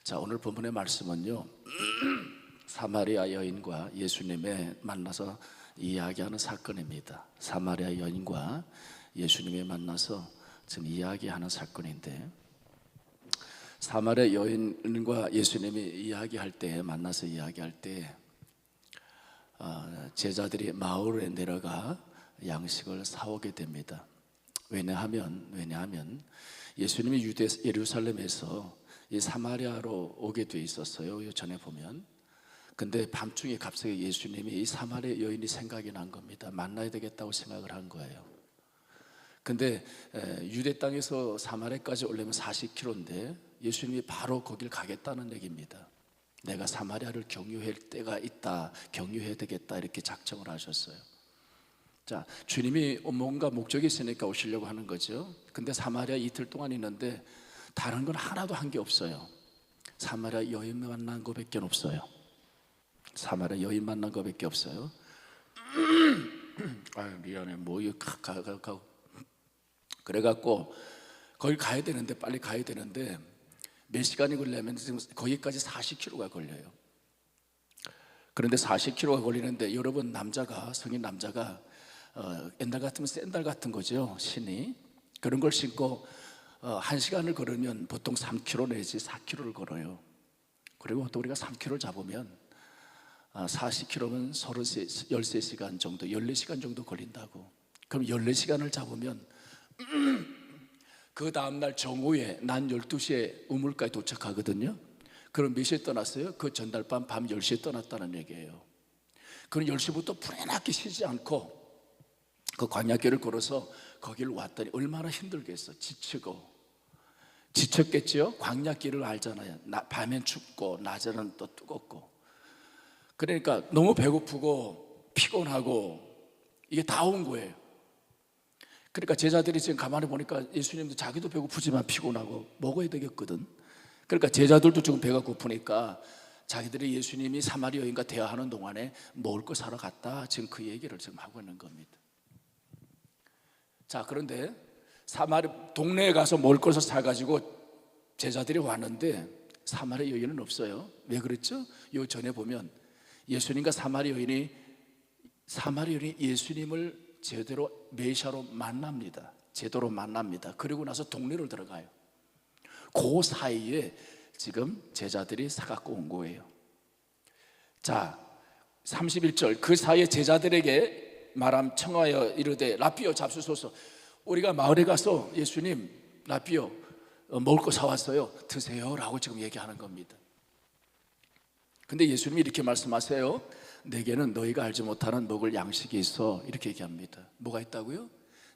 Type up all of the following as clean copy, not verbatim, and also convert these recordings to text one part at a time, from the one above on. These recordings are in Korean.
자, 오늘 본문의 말씀은요, 사마리아 여인과 예수님의 만나서 이야기하는 사건입니다. 사마리아 여인과 예수님이 만나서 지금 이야기하는 사건인데, 사마리아 여인과 예수님이 이야기할 때, 만나서 이야기할 때 제자들이 마을에 내려가 양식을 사오게 됩니다. 왜냐하면 예수님이 예루살렘에서 이 사마리아로 오게 돼 있었어요. 전에 보면. 근데 밤중에 갑자기 예수님이 이 사마리아 여인이 생각이 난 겁니다. 만나야 되겠다고 생각을 한 거예요. 근데 유대 땅에서 사마리아까지 오려면 40km인데 예수님이 바로 거길 가겠다는 얘기입니다. 내가 사마리아를 경유할 때가 있다, 경유해야 되겠다, 이렇게 작정을 하셨어요. 자, 주님이 뭔가 목적이 있으니까 오시려고 하는 거죠. 근데 사마리아 이틀 동안 있는데 다른 건 하나도 한 게 없어요. 사마리아 여인 만난 거밖에 없어요. 사마리아 여인 만난 거밖에 없어요. 아유, 미안해. 뭐 이거 가. 그래갖고 거기 가야 되는데, 빨리 가야 되는데 몇 시간이 걸리면 지금 거기까지 40km가 걸려요. 그런데 40km가 걸리는데, 여러분, 성인 남자가 옛날 같으면 샌들 같은 거죠. 신이 그런 걸 신고 1시간을 걸으면 보통 3km 내지 4km를 걸어요. 그리고 또 우리가 3km를 잡으면 40km면 13시간 정도, 14시간 정도 걸린다고. 그럼 14시간을 잡으면 그 다음날 정오에 난 12시에 우물가에 도착하거든요. 그럼 몇 시에 떠났어요? 그 전날 밤 10시에 떠났다는 얘기예요. 그럼 10시부터 불에나게 쉬지 않고 그 광야길을 걸어서 거기를 왔더니 얼마나 힘들겠어. 지쳤겠죠. 광야길을 알잖아요. 밤엔 춥고 낮에는 또 뜨겁고. 그러니까 너무 배고프고 피곤하고 이게 다 온 거예요. 그러니까 제자들이 지금 가만히 보니까 예수님도 자기도 배고프지만 피곤하고 먹어야 되겠거든. 그러니까 제자들도 지금 배가 고프니까 자기들이 예수님이 사마리아 여인과 대화하는 동안에 먹을 거 사러 갔다, 지금 그 얘기를 지금 하고 있는 겁니다. 자, 그런데 사마리아 동네에 가서 먹을 것을 사가지고 제자들이 왔는데 사마리아 여인은 없어요. 왜 그랬죠? 요 전에 보면 예수님과 사마리아 여인이 예수님을 제대로 메시아로 만납니다. 제대로 만납니다. 그리고 나서 동네를 들어가요. 그 사이에 지금 제자들이 사갖고 온 거예요. 자, 31절, 그 사이에 제자들에게 말함 청하여 이르되 라삐어 잡수소서. 우리가 마을에 가서 예수님, 라삐어 먹을 거 사왔어요, 드세요 라고 지금 얘기하는 겁니다. 근데 예수님이 이렇게 말씀하세요. 내게는 너희가 알지 못하는 먹을 양식이 있어, 이렇게 얘기합니다. 뭐가 있다고요?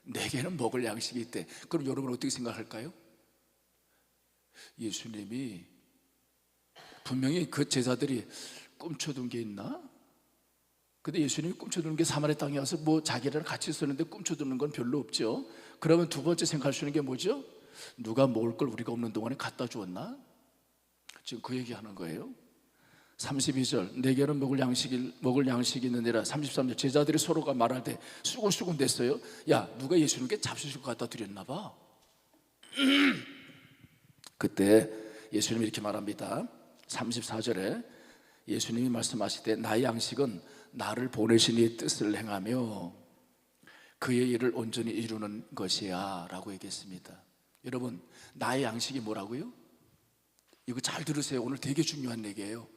내게는 먹을 양식이 있대. 그럼 여러분 어떻게 생각할까요? 예수님이 분명히 그 제자들이 꿈쳐둔 게 있나? 근데 예수님이 꿈쳐두는 게 사마리아 땅에 와서 뭐 자기랑 같이 있었는데 꿈쳐두는 건 별로 없죠. 그러면 두 번째 생각할 수 있는 게 뭐죠? 누가 먹을 걸 우리가 없는 동안에 갖다 주었나? 지금 그 얘기하는 거예요. 32절, 내게는 먹을 양식이 있느니라. 33절, 제자들이 서로가 말할 때 수군수군 됐어요. 야, 누가 예수님께 잡수실 거 갖다 드렸나 봐. 그때 예수님이 이렇게 말합니다. 34절에 예수님이 말씀하실 때 나의 양식은 나를 보내신 이의 뜻을 행하며 그의 일을 온전히 이루는 것이야 라고 얘기했습니다. 여러분, 나의 양식이 뭐라고요? 이거 잘 들으세요. 오늘 되게 중요한 얘기예요.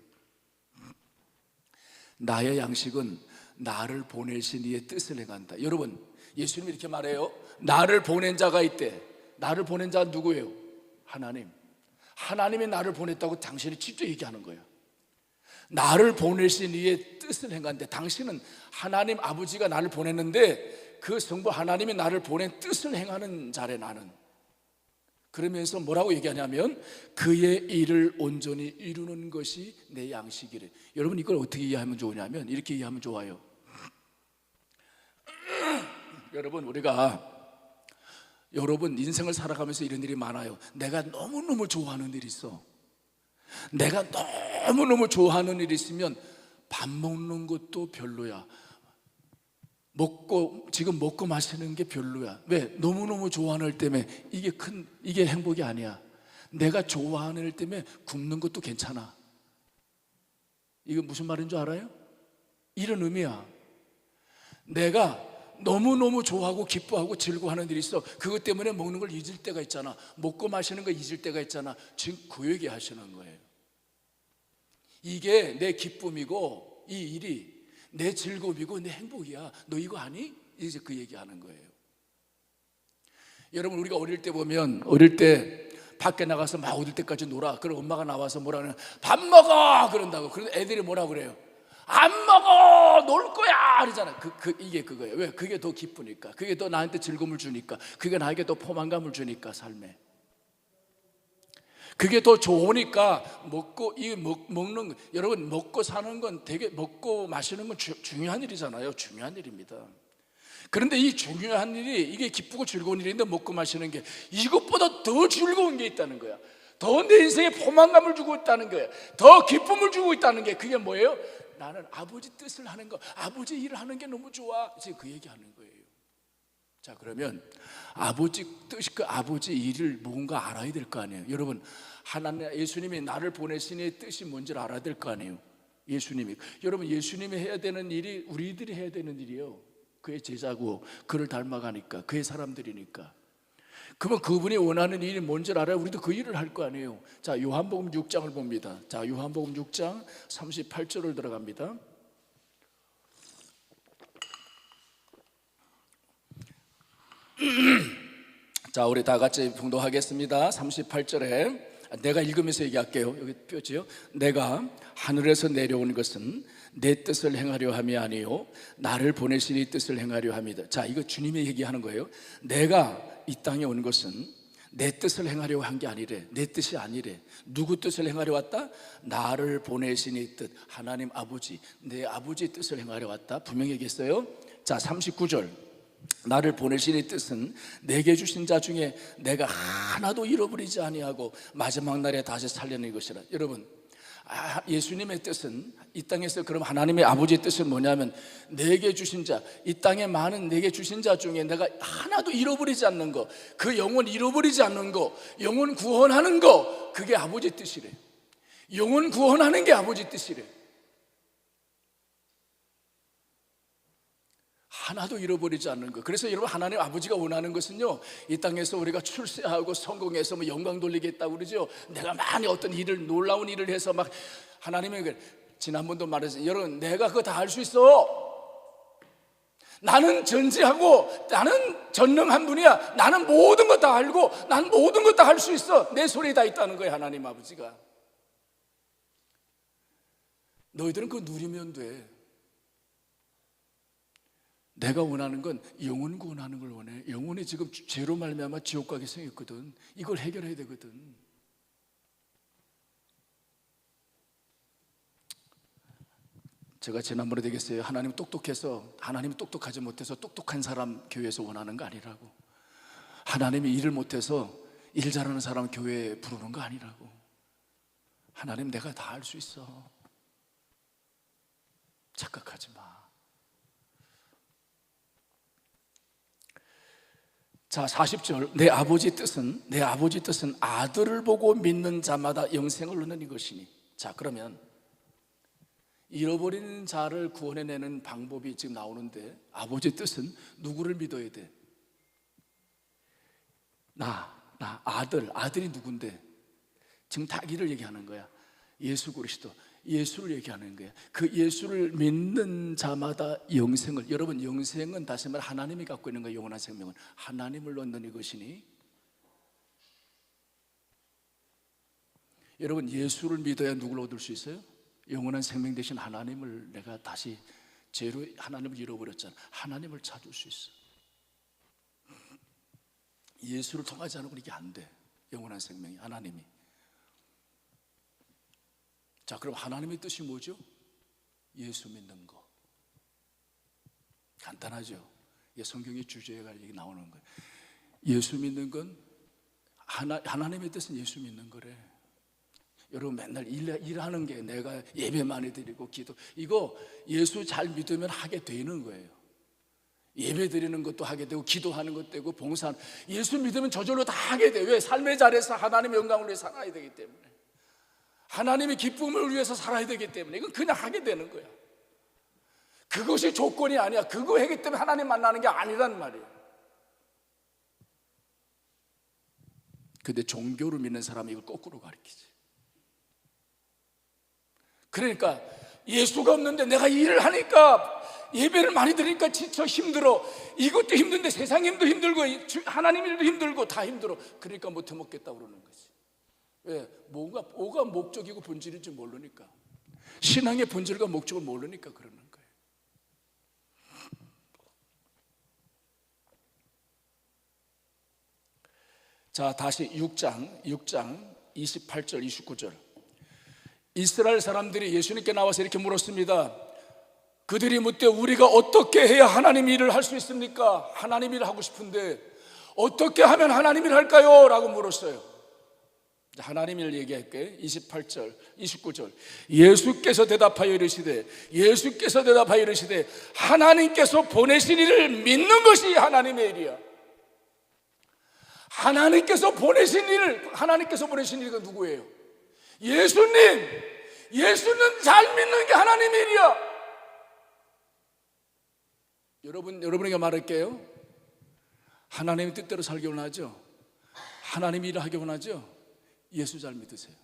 나의 양식은 나를 보내신 이의 뜻을 행한다. 여러분, 예수님이 이렇게 말해요. 나를 보낸 자가 있대. 나를 보낸 자는 누구예요? 하나님. 하나님이 나를 보냈다고 당신이 직접 얘기하는 거예요. 나를 보내신 이의 뜻을 행한데, 당신은 하나님 아버지가 나를 보냈는데 그 성부 하나님이 나를 보낸 뜻을 행하는 자래 나는. 그러면서 뭐라고 얘기하냐면 그의 일을 온전히 이루는 것이 내 양식이래. 여러분, 이걸 어떻게 이해하면 좋으냐면 이렇게 이해하면 좋아요. 여러분 인생을 살아가면서 이런 일이 많아요. 내가 너무너무 좋아하는 일이 있어. 내가 너무너무 좋아하는 일이 있으면 밥 먹는 것도 별로야. 지금 먹고 마시는 게 별로야. 왜? 너무너무 좋아하는 일 때문에 이게 행복이 아니야. 내가 좋아하는 일 때문에 굶는 것도 괜찮아. 이거 무슨 말인 줄 알아요? 이런 의미야. 내가 너무너무 좋아하고 기뻐하고 즐거워하는 일이 있어. 그것 때문에 먹는 걸 잊을 때가 있잖아. 먹고 마시는 거 잊을 때가 있잖아. 지금 그 얘기 하시는 거예요. 이게 내 기쁨이고 이 일이 내 즐거움이고 내 행복이야. 너 이거 아니? 이제 그 얘기하는 거예요. 여러분, 우리가 어릴 때 보면, 어릴 때 밖에 나가서 막 어릴 때까지 놀아. 그럼 엄마가 나와서 뭐라 그러냐, 밥 먹어! 그런다고. 그런데 애들이 뭐라 그래요? 안 먹어! 놀 거야! 그러잖아. 이게 그거예요. 왜? 그게 더 기쁘니까. 그게 더 나한테 즐거움을 주니까. 그게 나에게 더 포만감을 주니까, 삶에. 그게 더 좋으니까 먹고, 먹는, 여러분, 먹고 사는 건 되게, 먹고 마시는 건 중요한 일이잖아요. 중요한 일입니다. 그런데 이 중요한 일이, 이게 기쁘고 즐거운 일인데 먹고 마시는 게 이것보다 더 즐거운 게 있다는 거야. 더 내 인생에 포만감을 주고 있다는 거야. 더 기쁨을 주고 있다는 게, 그게 뭐예요? 나는 아버지 뜻을 하는 거, 아버지 일을 하는 게 너무 좋아. 지금 그 얘기하는 거예요. 자, 그러면 아버지 뜻, 그 아버지 일을 뭔가 알아야 될 거 아니에요. 여러분, 하나님, 예수님이 나를 보내신 뜻이 뭔지를 알아야 될 거 아니에요. 예수님이, 여러분, 예수님이 해야 되는 일이 우리들이 해야 되는 일이에요. 그의 제자고 그를 닮아가니까, 그의 사람들이니까. 그러면 그분이 원하는 일이 뭔지를 알아야 우리도 그 일을 할 거 아니에요. 자, 요한복음 6장을 봅니다. 자, 요한복음 6장 38절을 들어갑니다. 자, 우리 다 같이 봉독하겠습니다. 38절에 내가 읽으면서 얘기할게요. 여기 뼈지요. 내가 하늘에서 내려온 것은 내 뜻을 행하려 함이 아니요 나를 보내신 이 뜻을 행하려 함이다. 자, 이거 주님이 얘기하는 거예요. 내가 이 땅에 온 것은 내 뜻을 행하려고 한 게 아니래. 내 뜻이 아니래. 누구 뜻을 행하려 왔다? 나를 보내신 이 뜻, 하나님 아버지, 내 아버지의 뜻을 행하려 왔다. 분명히 얘기했어요. 자, 39절, 나를 보내신 이 뜻은 내게 주신 자 중에 내가 하나도 잃어버리지 아니하고 마지막 날에 다시 살려낸 것이라. 여러분, 예수님의 뜻은, 이 땅에서 그럼 하나님의 아버지의 뜻은 뭐냐면, 내게 주신 자, 이 땅에 많은 내게 주신 자 중에 내가 하나도 잃어버리지 않는 거, 그 영혼 잃어버리지 않는 거, 영혼 구원하는 거, 그게 아버지의 뜻이래. 영혼 구원하는 게 아버지의 뜻이래. 하나도 잃어버리지 않는 거. 그래서 여러분, 하나님 아버지가 원하는 것은요, 이 땅에서 우리가 출세하고 성공해서 뭐 영광 돌리겠다고 그러죠. 내가 많이 어떤 일을, 놀라운 일을 해서 막, 하나님이 지난번도 말했어요. 여러분, 내가 그거 다 할 수 있어. 나는 전지하고 나는 전능한 분이야. 나는 모든 거 다 알고 난 모든 거 다 할 수 있어. 내 손에 다 있다는 거예요, 하나님 아버지가. 너희들은 그거 누리면 돼. 내가 원하는 건 영혼 구원하는 걸 원해. 영혼이 지금 죄로 말미암아 지옥 가게 생겼거든. 이걸 해결해야 되거든. 제가 지난번에 되겠어요. 하나님 똑똑해서, 하나님 똑똑하지 못해서 똑똑한 사람 교회에서 원하는 거 아니라고. 하나님이 일을 못해서 일 잘하는 사람 교회에 부르는 거 아니라고. 하나님, 내가 다 할 수 있어. 착각하지 마. 자, 40절, 내 아버지 뜻은 아들을 보고 믿는 자마다 영생을 얻는 이것이니. 자, 그러면 잃어버리는 자를 구원해내는 방법이 지금 나오는데, 아버지 뜻은 누구를 믿어야 돼? 아들이 누군데? 지금 자기를 얘기하는 거야. 예수 그리스도, 예수를 얘기하는 거예요. 그 예수를 믿는 자마다 영생을, 여러분, 영생은 다시 말해 하나님이 갖고 있는 거예요. 영원한 생명은 하나님을 얻는 이것이니, 여러분, 예수를 믿어야 누구를 얻을 수 있어요? 영원한 생명 대신 하나님을, 내가 다시 죄로 하나님을 잃어버렸잖아. 하나님을 찾을 수 있어. 예수를 통하지 않으면 이게 안 돼. 영원한 생명이, 하나님이. 자, 그럼 하나님의 뜻이 뭐죠? 예수 믿는 거. 간단하죠? 이게 성경의 주제가 이게 나오는 거예요. 예수 믿는 건, 하나님의 뜻은 예수 믿는 거래. 여러분, 맨날 일하는 게, 내가 예배 많이 드리고 기도, 이거 예수 잘 믿으면 하게 되는 거예요. 예배 드리는 것도 하게 되고 기도하는 것도 되고 봉사하는, 예수 믿으면 저절로 다 하게 돼요. 왜? 삶의 자리에서 하나님의 영광을 위해 살아야 되기 때문에, 하나님의 기쁨을 위해서 살아야 되기 때문에 이건 그냥 하게 되는 거야. 그것이 조건이 아니야. 그거 하기 때문에 하나님 만나는 게 아니란 말이야. 근데 종교를 믿는 사람이 이걸 거꾸로 가르치지. 그러니까 예수가 없는데 내가 일을 하니까, 예배를 많이 드리니까 지쳐 힘들어. 이것도 힘든데 세상 힘도 힘들고 하나님 일도 힘들고 다 힘들어. 그러니까 못 해먹겠다 그러는 거지. 왜? 뭐가 목적이고 본질인지 모르니까. 신앙의 본질과 목적을 모르니까 그러는 거예요. 자, 다시 6장 28절 29절. 이스라엘 사람들이 예수님께 나와서 이렇게 물었습니다. 그들이 묻되 우리가 어떻게 해야 하나님 일을 할 수 있습니까? 하나님 일을 하고 싶은데 어떻게 하면 하나님 일을 할까요? 라고 물었어요. 하나님 일을 얘기할게요. 28절 29절. 예수께서 대답하여 이르시되 하나님께서 보내신 일을 믿는 것이 하나님의 일이야. 하나님께서 보내신 일이 누구예요? 예수는 잘 믿는 게 하나님의 일이야. 여러분에게 말할게요. 하나님의 뜻대로 살기 원하죠? 하나님 일을 하기 원하죠? 예수 잘 믿으세요.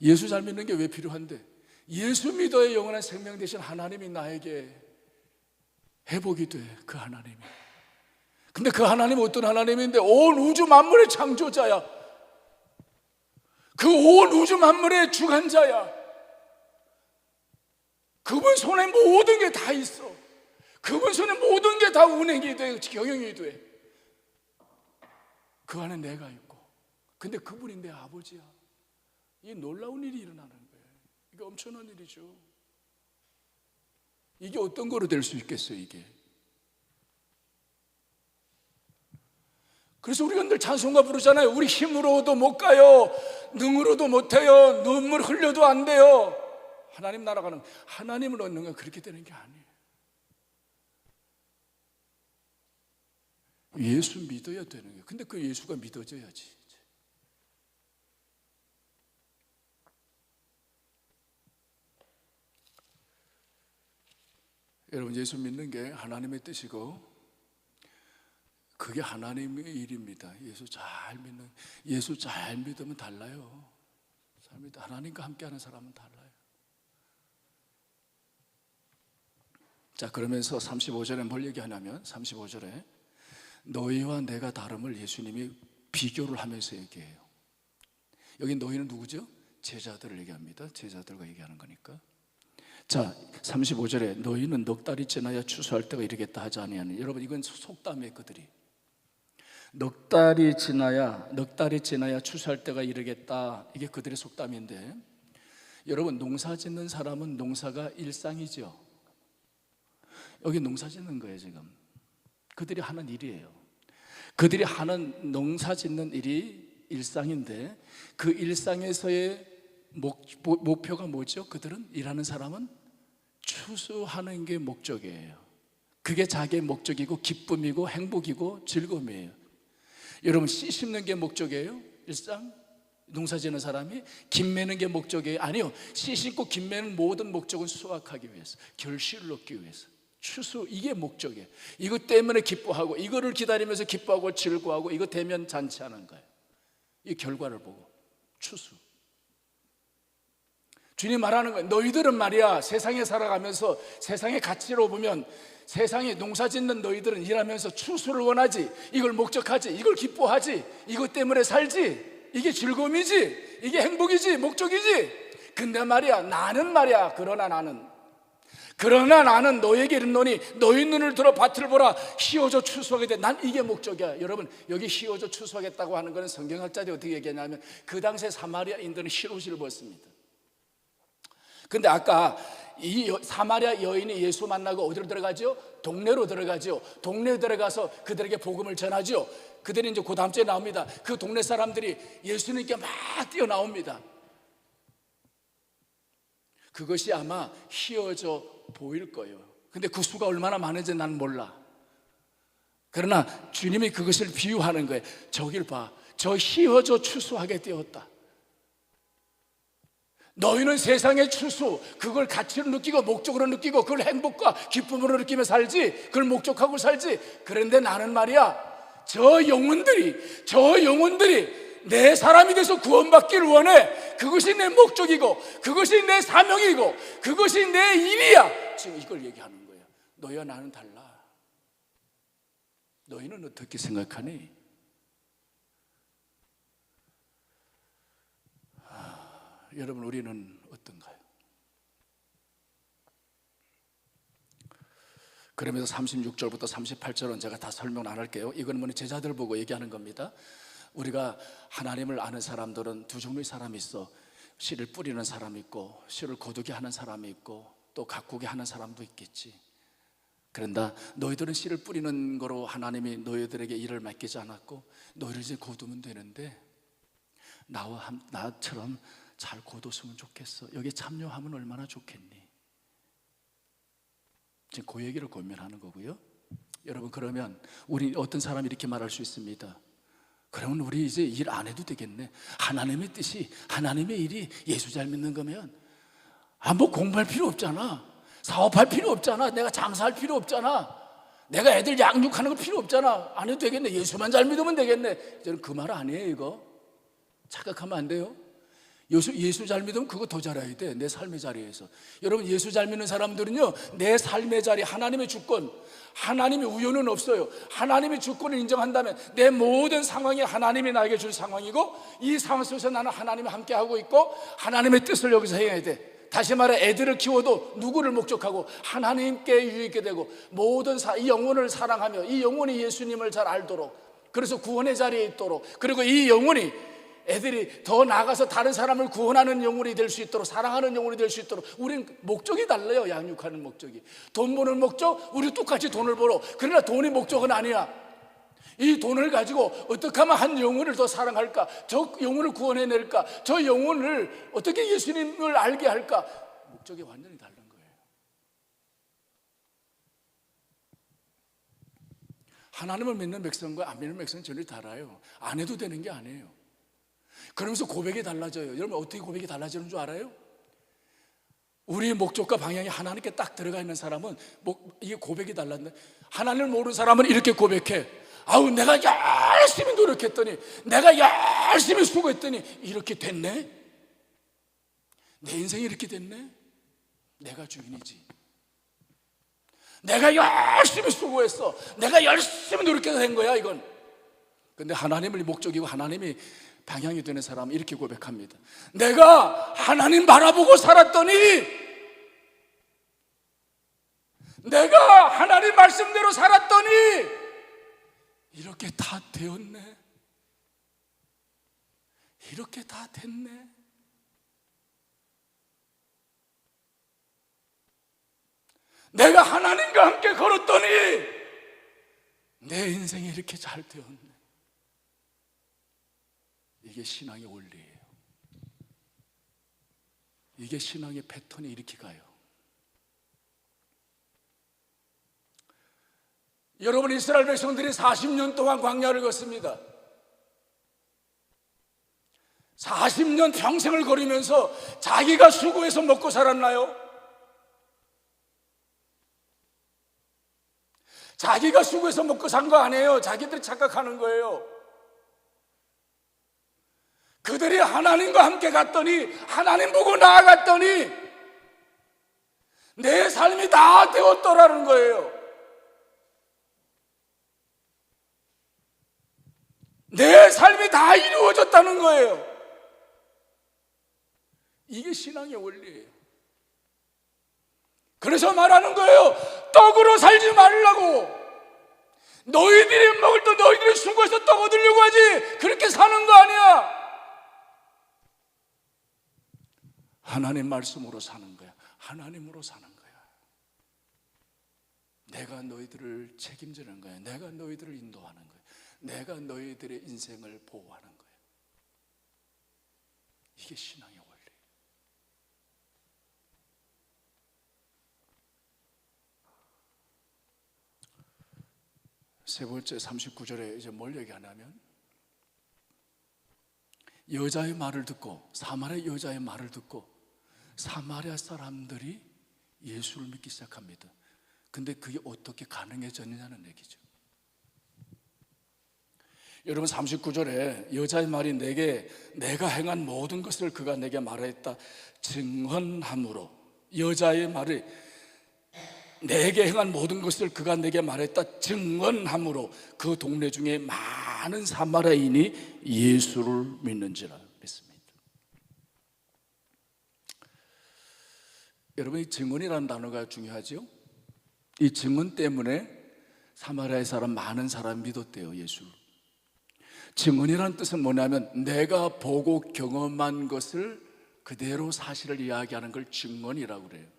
예수 잘 믿는 게 왜 필요한데? 예수 믿어야 영원한 생명 되신 하나님이 나에게 회복이 돼. 그 하나님이. 근데 그 하나님은 어떤 하나님인데? 온 우주 만물의 창조자야. 그 온 우주 만물의 주관자야. 그분 손에 모든 게 다 있어. 그분 손에 모든 게 다 운행이 돼, 경영이 돼. 그 안에 내가 있고. 근데 그분이 내 아버지야. 이 놀라운 일이 일어나는 거예요. 이게 엄청난 일이죠. 이게 어떤 거로 될 수 있겠어요, 이게? 그래서 우리가 늘 찬송가 부르잖아요. 우리 힘으로도 못 가요. 능으로도 못 해요. 눈물 흘려도 안 돼요. 하나님 나라가는, 하나님을 얻는 건 그렇게 되는 게 아니에요. 예수 믿어야 되는 거예요. 근데 그 예수가 믿어져야지. 여러분, 예수 믿는 게 하나님의 뜻이고 그게 하나님의 일입니다. 예수 잘 믿으면 달라요. 하나님과 함께하는 사람은 달라요. 자, 그러면서 35절에 뭘 얘기하냐면 35절에 너희와 내가 다름을 예수님이 비교를 하면서 얘기해요. 여기 너희는 누구죠? 제자들을 얘기합니다. 제자들과 얘기하는 거니까. 자, 35절에 너희는 넉 달이 지나야 추수할 때가 이르겠다 하지 아니하느냐. 여러분, 이건 속담이에요. 그들이 넉 달이 지나야 추수할 때가 이르겠다. 이게 그들의 속담인데, 여러분, 농사 짓는 사람은 농사가 일상이죠. 여기 농사 짓는 거예요. 지금 그들이 하는 일이에요. 그들이 하는 농사 짓는 일이 일상인데, 그 일상에서의 목표가 뭐죠? 그들은, 일하는 사람은 추수하는 게 목적이에요. 그게 자기의 목적이고 기쁨이고 행복이고 즐거움이에요. 여러분, 씨 심는 게 목적이에요? 일상? 농사 지는 사람이 김 매는 게 목적이에요? 아니요. 씨 심고 김 매는 모든 목적은 수확하기 위해서, 결실을 얻기 위해서. 추수, 이게 목적이에요. 이것 때문에 기뻐하고, 이거를 기다리면서 기뻐하고 즐거워하고, 이거 되면 잔치하는 거예요. 이 결과를 보고. 추수. 주님 말하는 거예요. 너희들은 말이야, 세상에 살아가면서 세상의 가치로 보면, 세상에 농사 짓는 너희들은 일하면서 추수를 원하지, 이걸 목적하지, 이걸 기뻐하지, 이것 때문에 살지, 이게 즐거움이지, 이게 행복이지, 목적이지. 근데 말이야, 그러나 나는 너에게 이르노니 너희 눈을 들어 밭을 보라. 휘어져 추수하게 돼. 난 이게 목적이야. 여러분, 여기 휘어져 추수하겠다고 하는 거는 성경학자들이 어떻게 얘기하냐면, 그 당시에 사마리아인들은 휘옷을 벗습니다. 근데 아까 이 사마리아 여인이 예수 만나고 어디로 들어가죠? 동네로 들어가죠. 동네에 들어가서 그들에게 복음을 전하죠. 그들이 이제 그 다음 주에 나옵니다. 그 동네 사람들이 예수님께 막 뛰어나옵니다. 그것이 아마 휘어져 보일 거예요. 근데 그 수가 얼마나 많은지 난 몰라. 그러나 주님이 그것을 비유하는 거예요. 저길 봐, 저 휘어져 추수하게 되었다. 너희는 세상의 추수, 그걸 가치로 느끼고 목적으로 느끼고 그걸 행복과 기쁨으로 느끼며 살지, 그걸 목적하고 살지. 그런데 나는 말이야, 저 영혼들이 내 사람이 돼서 구원받기를 원해. 그것이 내 목적이고 그것이 내 사명이고 그것이 내 일이야. 지금 이걸 얘기하는 거예요. 너희와 나는 달라. 너희는 어떻게 생각하니? 여러분, 우리는 어떤가요? 그러면서 36절부터 38절은 제가 다 설명 안 할게요. 이건 뭐니 제자들 보고 얘기하는 겁니다. 우리가 하나님을 아는 사람들은 두 종류의 사람이 있어. 씨를 뿌리는 사람이 있고 씨를 거두게 하는 사람이 있고 또 가꾸게 하는 사람도 있겠지. 그런다, 너희들은 씨를 뿌리는 거로 하나님이 너희들에게 일을 맡기지 않았고 너희를 이제 거두면 되는데 나처럼 잘 거뒀으면 좋겠어. 여기 참여하면 얼마나 좋겠니? 지금 그 얘기를 고민하는 거고요. 여러분, 그러면 우리 어떤 사람이 이렇게 말할 수 있습니다. 그러면 우리 이제 일 안 해도 되겠네. 하나님의 뜻이, 하나님의 일이 예수 잘 믿는 거면 뭐 공부할 필요 없잖아. 사업할 필요 없잖아. 내가 장사할 필요 없잖아. 내가 애들 양육하는 거 필요 없잖아. 안 해도 되겠네. 예수만 잘 믿으면 되겠네. 저는 그 말 아니에요. 이거 착각하면 안 돼요. 예수 잘 믿으면 그거 더 잘해야 돼. 내 삶의 자리에서. 여러분, 예수 잘 믿는 사람들은요, 내 삶의 자리, 하나님의 주권, 하나님의 우연은 없어요. 하나님의 주권을 인정한다면 내 모든 상황이 하나님이 나에게 준 상황이고 이 상황 속에서 나는 하나님이 함께하고 있고 하나님의 뜻을 여기서 해야 돼. 다시 말해, 애들을 키워도 누구를 목적하고 하나님께 유익게 되고 모든 이 영혼을 사랑하며 이 영혼이 예수님을 잘 알도록, 그래서 구원의 자리에 있도록, 그리고 이 영혼이 애들이 더 나아가서 다른 사람을 구원하는 영혼이 될 수 있도록, 사랑하는 영혼이 될 수 있도록. 우리는 목적이 달라요. 양육하는 목적이. 돈 버는 목적, 우리 똑같이 돈을 벌어. 그러나 돈이 목적은 아니야. 이 돈을 가지고 어떻게 하면 한 영혼을 더 사랑할까, 저 영혼을 구원해낼까, 저 영혼을 어떻게 예수님을 알게 할까. 목적이 완전히 다른 거예요. 하나님을 믿는 백성과 안 믿는 백성은 전혀 달라요. 안 해도 되는 게 아니에요. 그러면서 고백이 달라져요. 여러분, 어떻게 고백이 달라지는 줄 알아요? 우리의 목적과 방향이 하나님께 딱 들어가 있는 사람은 이게 고백이 달랐네. 하나님을 모르는 사람은 이렇게 고백해. 아우, 내가 열심히 노력했더니, 내가 열심히 수고했더니 이렇게 됐네. 내 인생이 이렇게 됐네. 내가 주인이지. 내가 열심히 수고했어. 내가 열심히 노력해서 된 거야, 이건. 근데 하나님을 목적이고 하나님이 방향이 되는 사람은 이렇게 고백합니다. 내가 하나님 바라보고 살았더니, 내가 하나님 말씀대로 살았더니 이렇게 다 되었네. 이렇게 다 됐네. 내가 하나님과 함께 걸었더니 내 인생이 이렇게 잘 되었네. 이게 신앙의 원리예요. 이게 신앙의 패턴이 이렇게 가요. 여러분, 이스라엘 백성들이 40년 동안 광야를 걷습니다. 40년 평생을 걸으면서 자기가 수고해서 먹고 살았나요? 자기가 수고해서 먹고 산 거 아니에요. 자기들이 착각하는 거예요. 그들이 하나님과 함께 갔더니, 하나님 보고 나아갔더니 내 삶이 다 되었더라는 거예요. 내 삶이 다 이루어졌다는 거예요. 이게 신앙의 원리예요. 그래서 말하는 거예요. 떡으로 살지 말라고. 너희들이 먹을 때 너희들이 수고해서 떡 얻으려고 하지, 그렇게 사는 거 아니야. 하나님 말씀으로 사는 거야. 하나님으로 사는 거야. 내가 너희들을 책임지는 거야. 내가 너희들을 인도하는 거야. 내가 너희들의 인생을 보호하는 거야. 이게 신앙의 원리. 세 번째 39절에 이제 뭘 얘기하냐면, 여자의 말을 듣고, 사마리아 여자의 말을 듣고 사마리아 사람들이 예수를 믿기 시작합니다. 근데 그게 어떻게 가능해졌느냐는 얘기죠. 여러분 39절에 여자의 말이 내게 내가 행한 모든 것을 그가 내게 말했다 증언함으로, 여자의 말이 내게 행한 모든 것을 그가 내게 말했다 증언함으로 그 동네 중에 많은 사마리아인이 예수를 믿는지라 믿습니다. 여러분, 이 증언이라는 단어가 중요하죠. 이 증언 때문에 사마리아의 사람, 많은 사람이 믿었대요, 예수를. 증언이라는 뜻은 뭐냐면 내가 보고 경험한 것을 그대로 사실을 이야기하는 걸 증언이라고 그래요.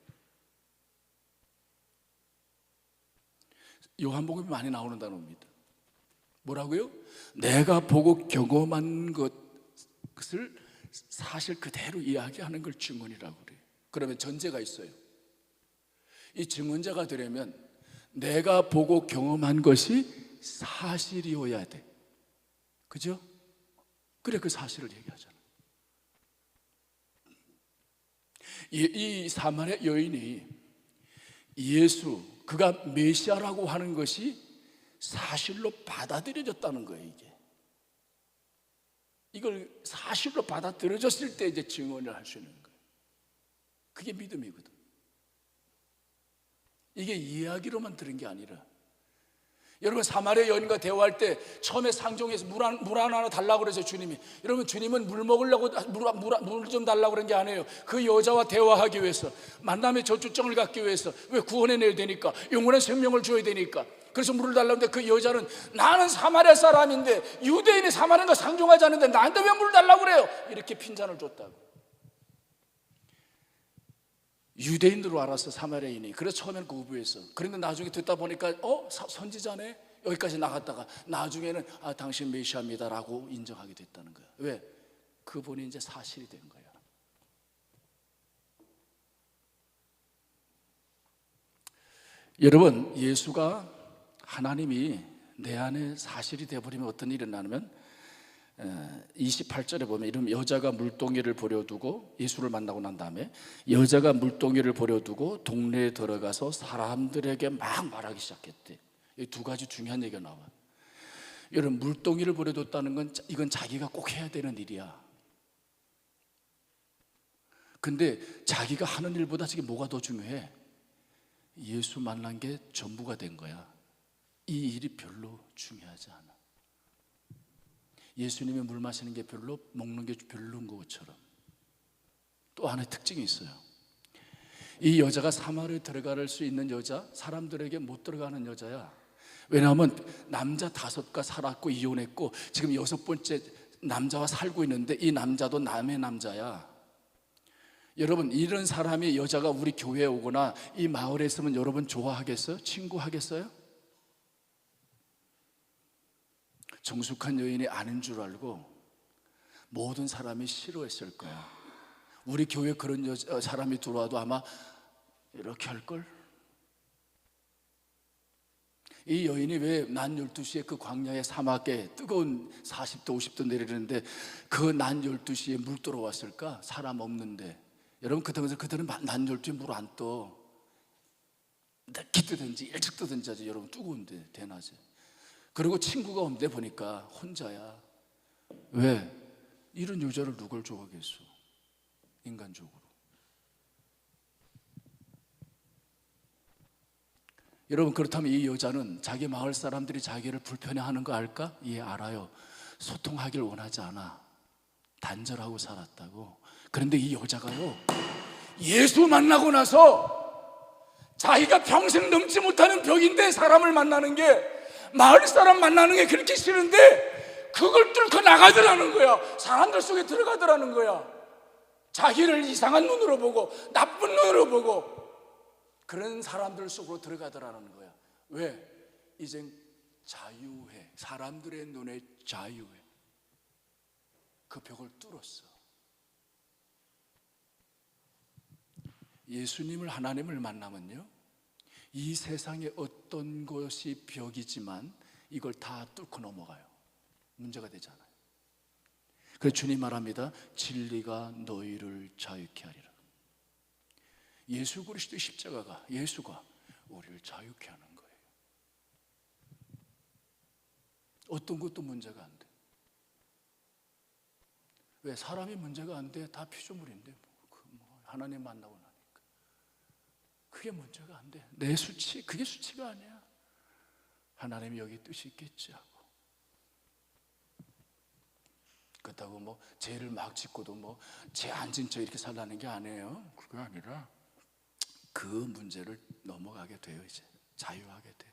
요한복음에 많이 나오는 단어입니다. 뭐라고요? 내가 보고 경험한 것을 사실 그대로 이야기하는 걸 증언이라고 그래요. 그러면 전제가 있어요. 이 증언자가 되려면 내가 보고 경험한 것이 사실이어야 돼. 그죠? 그래, 그 사실을 얘기하잖아. 이 사마리아 여인이 예수, 그가 메시아라고 하는 것이 사실로 받아들여졌다는 거예요. 이걸 사실로 받아들여졌을 때 이제 증언을 할 수 있는 거예요. 그게 믿음이거든. 이게 이야기로만 들은 게 아니라, 여러분 사마리아 여인과 대화할 때 처음에 상종에서 물 하나 달라고 그래서 주님이, 여러분 주님은 물 먹으려고 물 좀 달라고 그런 게 아니에요. 그 여자와 대화하기 위해서, 만남의 저주증을 갖기 위해서, 왜 구원해내야 되니까, 영원한 생명을 줘야 되니까. 그래서 물을 달라는데 그 여자는 나는 사마리아 사람인데 유대인이 사마리아인과 상종하지 않는데 나한테 왜 물을 달라고 그래요? 이렇게 핀잔을 줬다고. 유대인으로 알았어, 사마리아인이. 그래서 처음에는 거부했어. 그런데 나중에 듣다 보니까 선지자네? 여기까지 나갔다가 나중에는 당신 메시아입니다라고 인정하게 됐다는 거야. 왜? 그분이 이제 사실이 된 거야. 여러분, 예수가, 하나님이 내 안에 사실이 되어버리면 어떤 일이 일어나냐면 28절에 보면, 이러면 여자가 물동이를 버려두고, 예수를 만나고 난 다음에 여자가 물동이를 버려두고 동네에 들어가서 사람들에게 막 말하기 시작했대. 이 두 가지 중요한 얘기가 나와. 여러분, 물동이를 버려뒀다는 건 이건 자기가 꼭 해야 되는 일이야. 근데 자기가 하는 일보다 지금 뭐가 더 중요해? 예수 만난 게 전부가 된 거야. 이 일이 별로 중요하지 않아. 예수님이 물 마시는 게 별로, 먹는 게 별로인 것처럼. 또 하나의 특징이 있어요. 이 여자가 사마리아에 들어갈 수 있는 여자, 사람들에게 못 들어가는 여자야. 왜냐하면 남자 5과 살았고 이혼했고 지금 6번째 남자와 살고 있는데 이 남자도 남의 남자야. 여러분, 이런 사람이, 여자가 우리 교회에 오거나 이 마을에 있으면 여러분 좋아하겠어요? 친구하겠어요? 정숙한 여인이 아닌 줄 알고 모든 사람이 싫어했을 거야. 우리 교회에 그런 사람이 들어와도 아마 이렇게 할걸? 이 여인이 왜 낮 12시에 그 광야의 사막에 뜨거운 40도 50도 내리는데 그 낮 12시에 물 들어왔을까? 사람 없는데. 여러분, 그들은 낮 12시에 물 안 떠. 늦게 뜨든지 일찍 뜨든지 하지. 여러분, 뜨거운데 대낮에. 그리고 친구가 없는데 보니까 혼자야. 왜? 이런 여자를 누굴 좋아하겠어? 인간적으로. 여러분, 그렇다면 이 여자는 자기 마을 사람들이 자기를 불편해하는 거 알까? 예, 알아요. 소통하길 원하지 않아. 단절하고 살았다고. 그런데 이 여자가요, 예수 만나고 나서 자기가 평생 넘지 못하는 벽인데 사람을 만나는 게, 마을 사람 만나는 게 그렇게 싫은데 그걸 뚫고 나가더라는 거야. 사람들 속에 들어가더라는 거야. 자기를 이상한 눈으로 보고 나쁜 눈으로 보고 그런 사람들 속으로 들어가더라는 거야. 왜? 이젠 자유해. 사람들의 눈에 자유해. 그 벽을 뚫었어. 예수님을, 하나님을 만나면요, 이 세상의 어떤 것이 벽이지만 이걸 다 뚫고 넘어가요. 문제가 되잖아요. 그래서 주님 말합니다. 진리가 너희를 자유케 하리라. 예수 그리스도의 십자가가, 예수가 우리를 자유케 하는 거예요. 어떤 것도 문제가 안 돼. 왜? 사람이 문제가 안 돼. 다 피조물인데 하나님 만나고 나니까 그게 문제가 안 돼. 내 수치, 그게 수치가 아니야. 하나님이 여기 뜻이 있겠지 하고. 그렇다고 뭐 죄를 막 짓고도 죄 안 진 척 이렇게 살라는 게 아니에요. 그게 아니라 그 문제를 넘어가게 돼요. 이제 자유하게 돼요.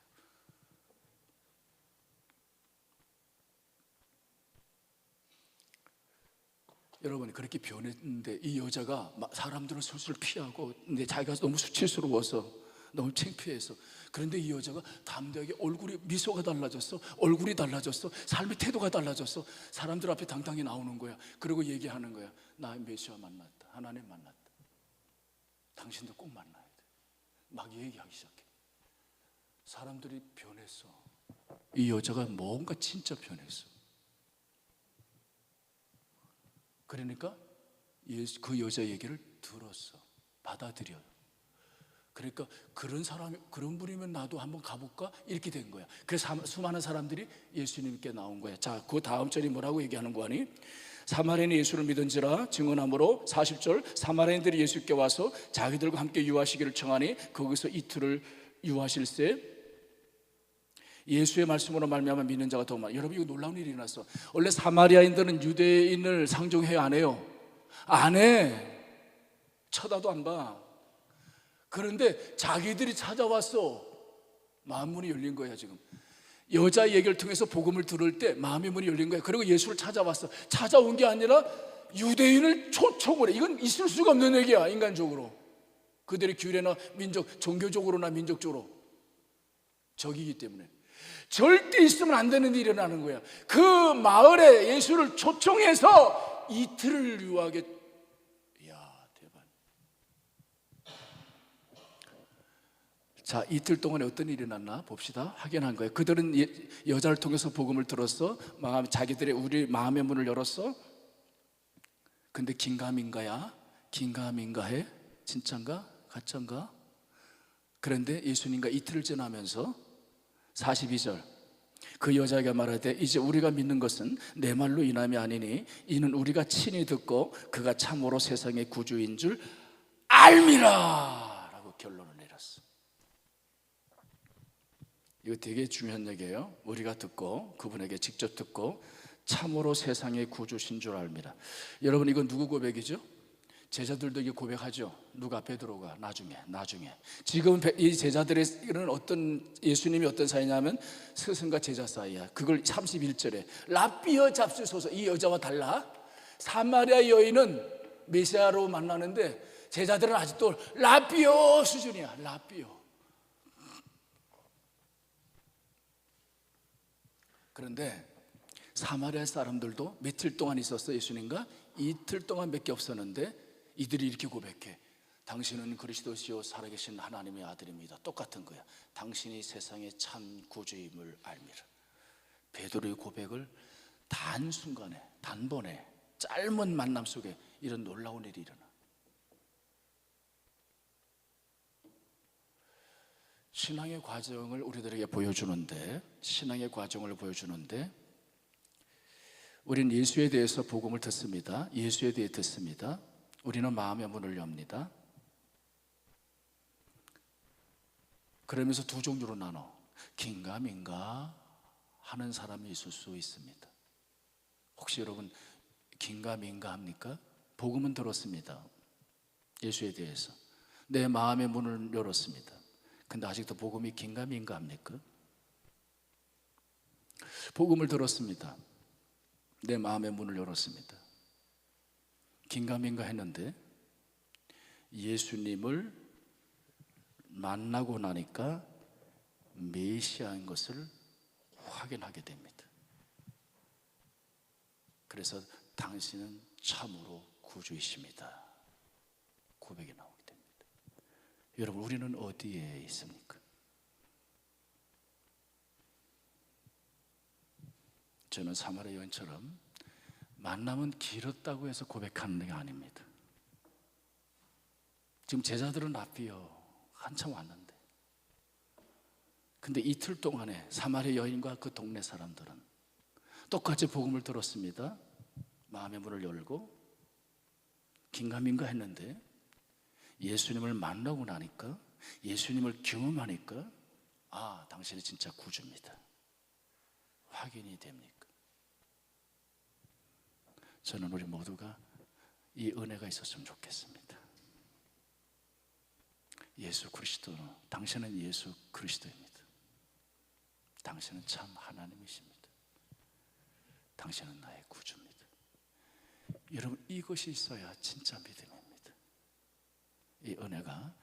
여러분이 그렇게 변했는데 이 여자가 사람들은 술술 피하고, 근데 자기가 너무 수치스러워서 너무 창피해서, 그런데 이 여자가 담대하게 얼굴이, 미소가 달라졌어, 얼굴이 달라졌어, 삶의 태도가 달라졌어. 사람들 앞에 당당히 나오는 거야. 그리고 얘기하는 거야. 나 메시아 만났다, 하나님 만났다, 당신도 꼭 만나야 돼. 막 얘기하기 시작해. 사람들이 변했어. 이 여자가 뭔가 진짜 변했어. 그러니까 그 여자 얘기를 들었어. 받아들여요. 그러니까 그런 사람이, 그런 분이면 나도 한번 가볼까? 이렇게 된 거야. 그래서 수많은 사람들이 예수님께 나온 거야. 자, 그 다음 절이 뭐라고 얘기하는 거 아니? 사마리아인이 예수를 믿은지라 증언함으로 40절, 사마리아인들이 예수께 와서 자기들과 함께 유하시기를 청하니 거기서 이틀을 유하실세. 예수의 말씀으로 말미암아 믿는 자가 더 많아. 여러분, 이거 놀라운 일이 일어났어. 원래 사마리아인들은 유대인을 상종해요, 안 해요? 안 해. 쳐다도 안 봐. 그런데 자기들이 찾아왔어. 마음 문이 열린 거야. 지금 여자 얘기를 통해서 복음을 들을 때 마음의 문이 열린 거야. 그리고 예수를 찾아왔어. 찾아온 게 아니라 유대인을 초청을 해. 이건 있을 수가 없는 얘기야, 인간적으로. 그들의 규례나 민족, 종교적으로나 민족적으로 적이기 때문에 절대 있으면 안 되는 일이 일어나는 거야. 그 마을에 예수를 초청해서 이틀을 유하게. 이야, 대박. 자, 이틀 동안에 어떤 일이 일어났나 봅시다. 확인한 거예요. 그들은 여자를 통해서 복음을 들었어. 자기들의 우리 마음의 문을 열었어. 근데 긴가민가야? 긴가민가해? 진짠가? 가짠가? 그런데 예수님과 이틀을 지나면서 42절, 그 여자에게 말하되 이제 우리가 믿는 것은 내 말로 인함이 아니니 이는 우리가 친히 듣고 그가 참으로 세상의 구주인 줄 알미라 라고 결론을 내렸어. 이거 되게 중요한 얘기예요. 우리가 듣고, 그분에게 직접 듣고 참으로 세상의 구주신 줄 알미라. 여러분, 이건 누구 고백이죠? 제자들도 이게 고백하죠. 누가? 베드로가 나중에. 지금 이 제자들은 예수님이 어떤 사이냐면 스승과 제자 사이야. 그걸 31절에 라삐어 잡수소서. 이 여자와 달라. 사마리아 여인은 메시아로 만나는데 제자들은 아직도 라삐어 수준이야. 라삐어. 그런데 사마리아 사람들도 며칠 동안 있었어. 예수님과 이틀 동안밖에 없었는데 이들이 이렇게 고백해. 당신은 그리스도시요 살아계신 하나님의 아들입니다. 똑같은 거야. 당신이 세상의 참 구주임을 알미라. 베드로의 고백을 단순간에, 단번에, 짧은 만남 속에 이런 놀라운 일이 일어나. 신앙의 과정을 우리들에게 보여주는데, 우리는 예수에 대해서 복음을 듣습니다. 예수에 대해 듣습니다. 우리는 마음의 문을 엽니다. 그러면서 두 종류로 나눠. 긴가민가 하는 사람이 있을 수 있습니다. 혹시 여러분 긴가민가 합니까? 복음은 들었습니다. 예수에 대해서 내 마음의 문을 열었습니다. 근데 아직도 복음이 긴가민가 합니까? 복음을 들었습니다. 내 마음의 문을 열었습니다. 긴가민가 했는데 예수님을 만나고 나니까 메시아인 것을 확인하게 됩니다. 그래서 당신은 참으로 구주이십니다. 고백이 나오게 됩니다. 여러분, 우리는 어디에 있습니까? 저는 사마리아 여인처럼 만남은 길었다고 해서 고백하는 게 아닙니다. 지금 제자들은 앞이요 한참 왔는데, 근데 이틀 동안에 사마리아 여인과 그 동네 사람들은 똑같이 복음을 들었습니다. 마음의 문을 열고 긴가민가 했는데 예수님을 만나고 나니까, 예수님을 경험하니까 아, 당신이 진짜 구주입니다 확인이 됩니까? 저는 우리 모두가 이 은혜가 있었으면 좋겠습니다. 예수 그리스도, 당신은 예수 그리스도입니다. 당신은 참 하나님이십니다. 당신은 나의 구주입니다. 여러분, 이것이 있어야 진짜 믿음입니다. 이 은혜가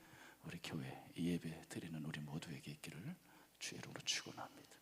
우리 교회 이 예배 드리는 우리 모두에게 있기를 주의 이름으로 축원합니다.